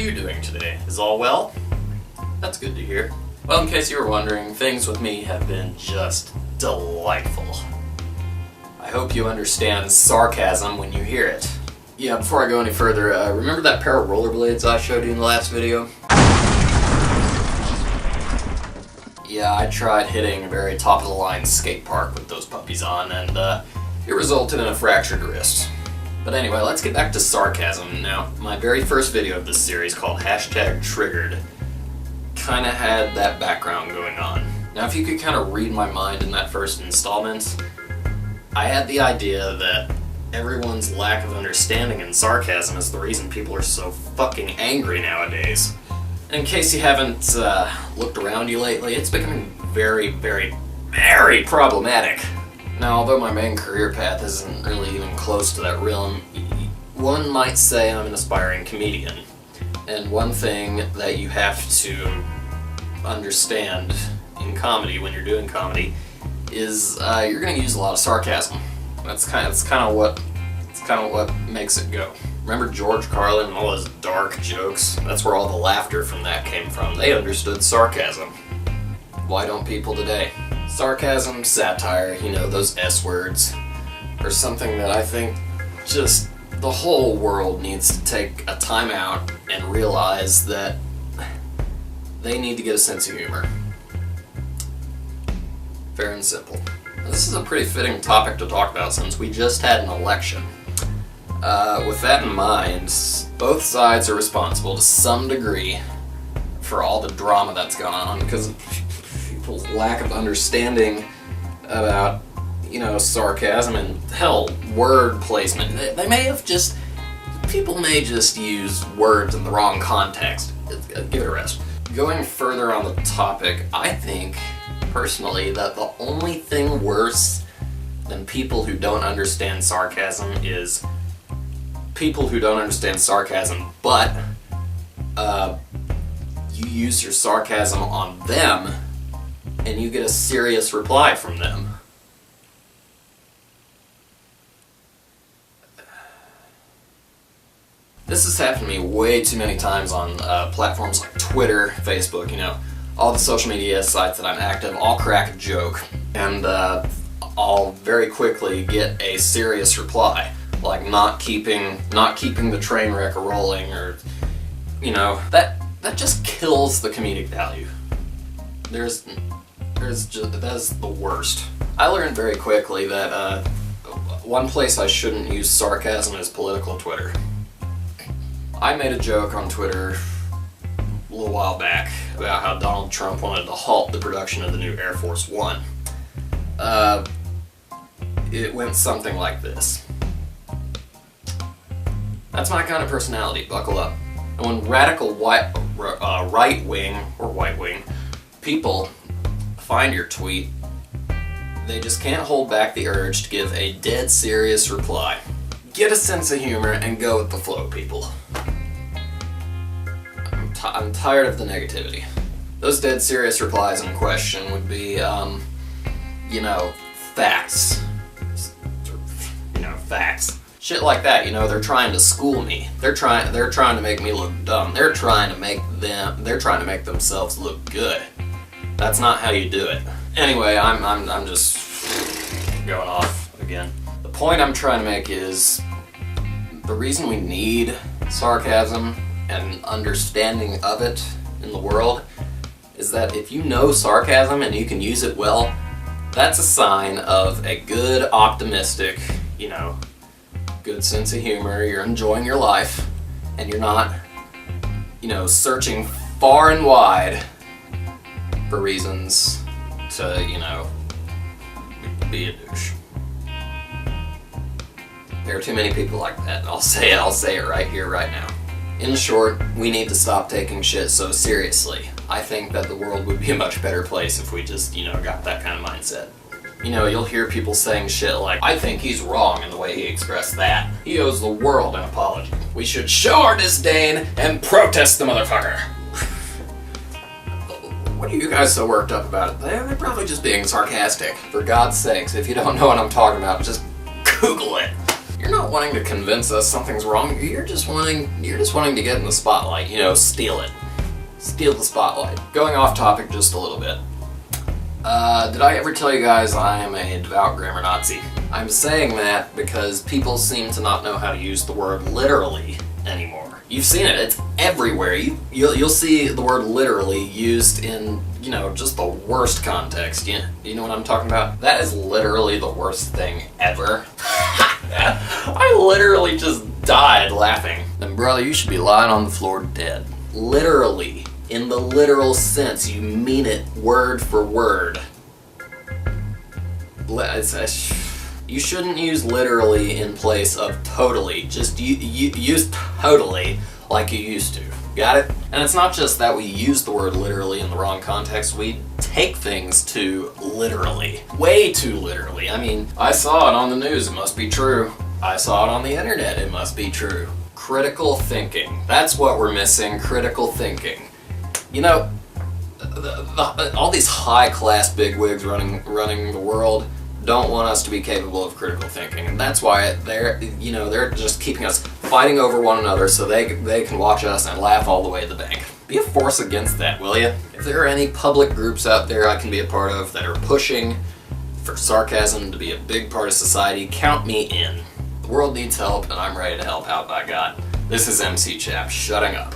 you doing today? Is all well? That's good to hear. Well, in case you were wondering, things with me have been just delightful. I hope you understand sarcasm when you hear it. Yeah, before I go any further, remember that pair of rollerblades I showed you in the last video? Yeah, I tried hitting a very top-of-the-line skate park with those puppies on, and it resulted in a fractured wrist. But anyway, let's get back to sarcasm. Now, my very first video of this series, called #Triggered, kinda had that background going on. Now, if you could kind of read my mind in that first installment, I had the idea that everyone's lack of understanding and sarcasm is the reason people are so fucking angry nowadays. In case you haven't looked around you lately, it's becoming very, very, very problematic. Now, although my main career path isn't really even close to that realm, one might say I'm an aspiring comedian. And one thing that you have to understand in comedy, when you're doing comedy, is you're going to use a lot of sarcasm. That's kind of what makes it go. Remember George Carlin and all his dark jokes? That's where all the laughter from that came from. They understood sarcasm. Why don't people today? Sarcasm, satire, you know, those S-words, are something that I think just the whole world needs to take a time out and realize that they need to get a sense of humor. Fair and simple. This is a pretty fitting topic to talk about since we just had an election. With that in mind, both sides are responsible to some degree for all the drama that's gone on because of people's lack of understanding about, you know, sarcasm and, hell, word placement. People may just use words in the wrong context. Give it a rest. Going further on the topic, I think, personally, that the only thing worse than people who don't understand sarcasm is people who don't understand sarcasm, but you use your sarcasm on them and you get a serious reply from them. This has happened to me way too many times on platforms like Twitter, Facebook, you know, all the social media sites that I'm active. I'll crack a joke and I'll very quickly get a serious reply, like not keeping the train wreck rolling, or, you know, that just kills the comedic value. That's the worst. I learned very quickly that one place I shouldn't use sarcasm is political Twitter. I made a joke on Twitter a little while back about how Donald Trump wanted to halt the production of the new Air Force One. It went something like this. That's my kind of personality, buckle up. And when radical right-wing or white-wing people find your tweet, they just can't hold back the urge to give a dead serious reply. Get a sense of humor and go with the flow, people. I'm tired of the negativity. Those dead serious replies in question would be, you know, facts. You know, facts. Shit like that, you know, they're trying to school me. They're trying to make me look dumb. They're trying to make themselves look good. That's not how you do it. Anyway, I'm just going off again. The point I'm trying to make is the reason we need sarcasm and understanding of it in the world is that if you know sarcasm and you can use it well, that's a sign of a good, optimistic, you know, good sense of humor. You're enjoying your life and you're not, you know, searching far and wide for reasons to, you know, be a douche. There are too many people like that. I'll say it right here, right now. In short, we need to stop taking shit so seriously. I think that the world would be a much better place if we just, you know, got that kind of mindset. You know, you'll hear people saying shit like, I think he's wrong in the way he expressed that. He owes the world an apology. We should show our disdain and protest the motherfucker. What are you guys so worked up about it? They're probably just being sarcastic. For God's sakes, if you don't know what I'm talking about, just Google it. You're not wanting to convince us something's wrong. You're just wanting to get in the spotlight. You know, steal it. Steal the spotlight. Going off topic just a little bit. Did I ever tell you guys I am a devout grammar Nazi? I'm saying that because people seem to not know how to use the word literally anymore. You've seen it, it's everywhere. You'll see the word literally used in, you know, just the worst context. You know what I'm talking about? That is literally the worst thing ever. I literally just died laughing. And brother, you should be lying on the floor dead. Literally. In the literal sense, you mean it word for word. You shouldn't use literally in place of totally. Just use totally like you used to. Got it? And it's not just that we use the word literally in the wrong context, we take things too literally. Way too literally. I mean, I saw it on the news, it must be true. I saw it on the internet, it must be true. Critical thinking. That's what we're missing, critical thinking. You know, all these high-class bigwigs running the world don't want us to be capable of critical thinking, and that's why they're just keeping us fighting over one another so they can watch us and laugh all the way to the bank. Be a force against that, will you? If there are any public groups out there I can be a part of that are pushing for sarcasm to be a big part of society, count me in. The world needs help, and I'm ready to help out, by God. This is MC Chap, shutting up.